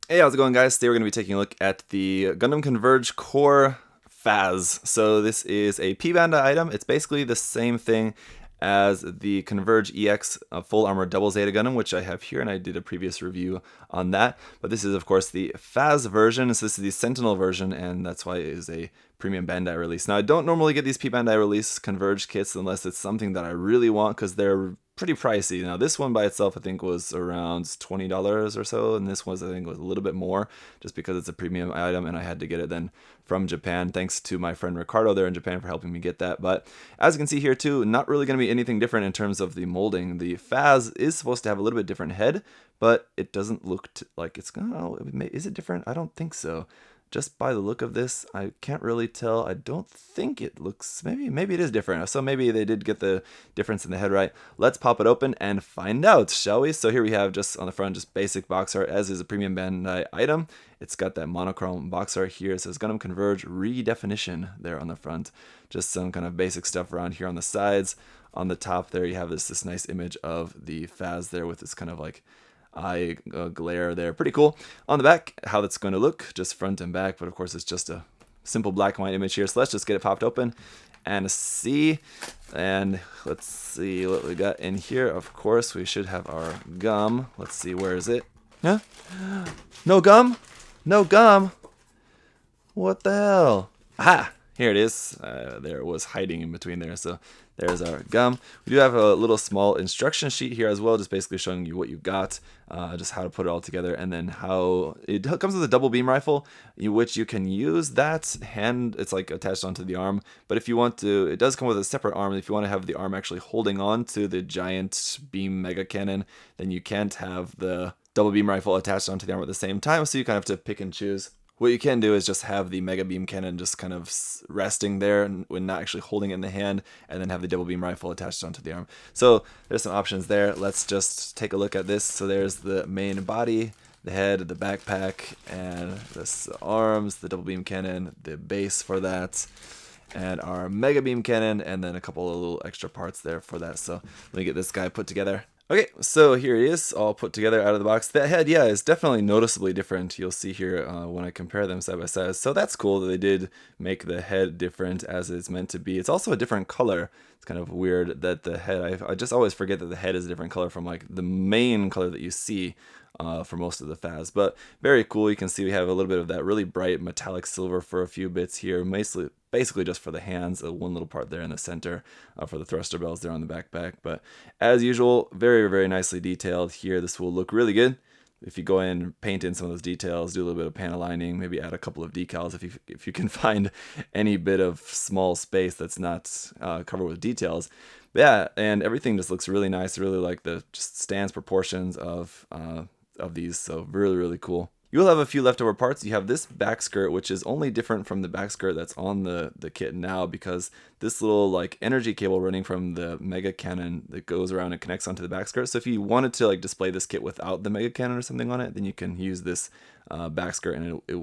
Hey, how's it going, guys? Today we're going to be taking a look at the Gundam Converge Core FAZZ. So this is a Bandai item. It's basically the same thing as the Converge EX Full Armor Double Zeta Gundam, which I have here, and I did a previous review on that. But this is, of course, the FAZZ version. So this is the Sentinel version, and that's why it is a premium Bandai release. Now, I don't normally get these Bandai release Converge kits unless it's something that I really want, because they're pretty pricey. Now this one by itself I think was around $20 or so, and this was I think was a little bit more just because it's a premium item and I had to get it then from Japan. Thanks to my friend Ricardo there in Japan for helping me get that. But as you can see here too, not really going to be anything different in terms of the molding. The FAZZ is supposed to have a little bit different head, but it doesn't look like it's gonna. Is it different? I don't think so. Just by the look of this, I can't really tell. I don't think it looks, maybe it is different. So maybe they did get the difference in the head right. Let's pop it open and find out, shall we? So here we have just on the front, just basic box art, as is a premium Bandai item. It's got that monochrome box art here. It says Gundam Converge Redefinition there on the front. Just some kind of basic stuff around here on the sides. On the top there, you have this nice image of the FAZZ there with this kind of like eye glare there. Pretty cool. On the back, how that's going to look, just front and back, but of course it's just a simple black and white image here. So let's just get it popped open and see. And let's see what we got in here. Of course, we should have our gum. Let's see, where is it? Huh? No gum? No gum? What the hell? Aha! Here it is. There it was hiding in between there. So there's our gum. We do have a little small instruction sheet here as well, just basically showing you what you got, just how to put it all together, and then how it comes with a double beam rifle, which you can use that hand. It's like attached onto the arm, but if you want to, it does come with a separate arm. If you want to have the arm actually holding on to the giant beam mega cannon, then you can't have the double beam rifle attached onto the arm at the same time, so you kind of have to pick and choose. What you can do is just have the Mega Beam Cannon just kind of resting there and when not actually holding it in the hand, and then have the double beam rifle attached onto the arm. So there's some options there. Let's just take a look at this. So there's the main body, the head, the backpack, and the arms, the double beam cannon, the base for that, and our Mega Beam Cannon, and then a couple of little extra parts there for that. So let me get this guy put together. Okay, so here it is, all put together out of the box. That head, yeah, is definitely noticeably different. You'll see here when I compare them side by side. So that's cool that they did make the head different as it's meant to be. It's also a different color. It's kind of weird that the head, I just always forget that the head is a different color from like the main color that you see for most of the FAZZ. But very cool. You can see we have a little bit of that really bright metallic silver for a few bits here, basically just for the hands, one little part there in the center for the thruster bells there on the backpack. But as usual, very, very nicely detailed here. This will look really good if you go in, paint in some of those details, do a little bit of panel lining, maybe add a couple of decals if you can find any bit of small space that's not covered with details. But yeah, and everything just looks really nice. I really like the just stance proportions of these, so really, really cool. You'll have a few leftover parts. You have this back skirt, which is only different from the back skirt that's on the kit now, because this little like energy cable running from the mega cannon that goes around and connects onto the back skirt. So if you wanted to like display this kit without the mega cannon or something on it, then you can use this back skirt, and it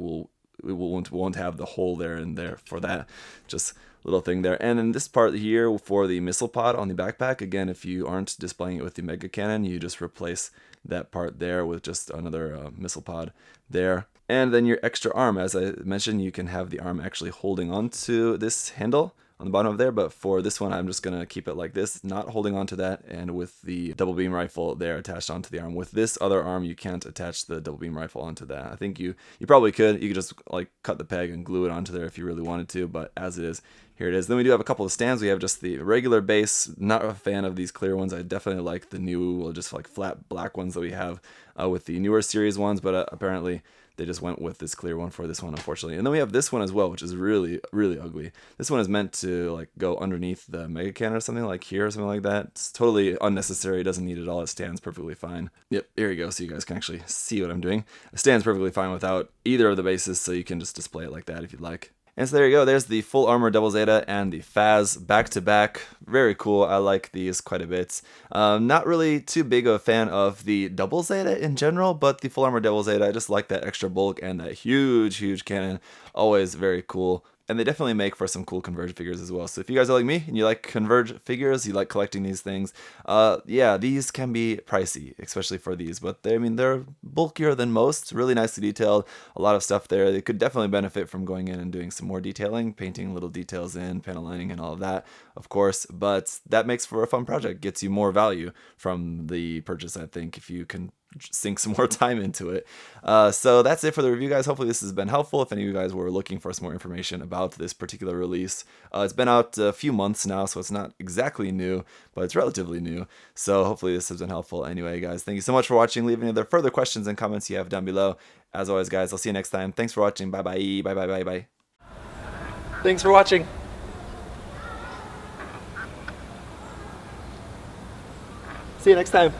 won't have the hole there and there for that. Just little thing there. And then this part here for the missile pod on the backpack, again, if you aren't displaying it with the mega cannon, you just replace that part there with just another missile pod there. And then your extra arm, as I mentioned, you can have the arm actually holding onto this handle on the bottom of there, but for this one I'm just going to keep it like this, not holding onto that, and with the double beam rifle there attached onto the arm. With this other arm you can't attach the double beam rifle onto that. I think you probably could. You could just like cut the peg and glue it onto there if you really wanted to, but as it is, here it is. Then we do have a couple of stands. We have just the regular base. Not a fan of these clear ones. I definitely like the new, just like flat black ones that we have with the newer series ones, but apparently they just went with this clear one for this one, unfortunately. And then we have this one as well, which is really, really ugly. This one is meant to like go underneath the mega cannon or something, like here or something like that. It's totally unnecessary. It doesn't need it all. It stands perfectly fine. Yep, here you go. So you guys can actually see what I'm doing. It stands perfectly fine without either of the bases, so you can just display it like that if you'd like. And so there you go, there's the Full Armor Double Zeta and the FAZZ back to back. Very cool, I like these quite a bit. Not really too big of a fan of the Double Zeta in general, but the Full Armor Double Zeta, I just like that extra bulk and that huge, huge cannon. Always very cool. and they definitely make for some cool Converge figures as well. So if you guys are like me and you like Converge figures, you like collecting these things, yeah, these can be pricey, especially for these, but I mean, they're bulkier than most, really nicely detailed, a lot of stuff there. They could definitely benefit from going in and doing some more detailing, painting little details in, panel lining and all of that, of course, but that makes for a fun project, gets you more value from the purchase, I think, if you can sink some more time into it. So that's it for the review, guys. Hopefully this has been helpful. If any of you guys were looking for some more information about this particular release, it's been out a few months now, so it's not exactly new, but it's relatively new. So hopefully this has been helpful. Anyway, guys, thank you so much for watching. Leave any other further questions and comments you have down below. As always, guys, I'll see you next time. Thanks for watching. Bye bye. Bye bye bye bye. Thanks for watching. See you next time.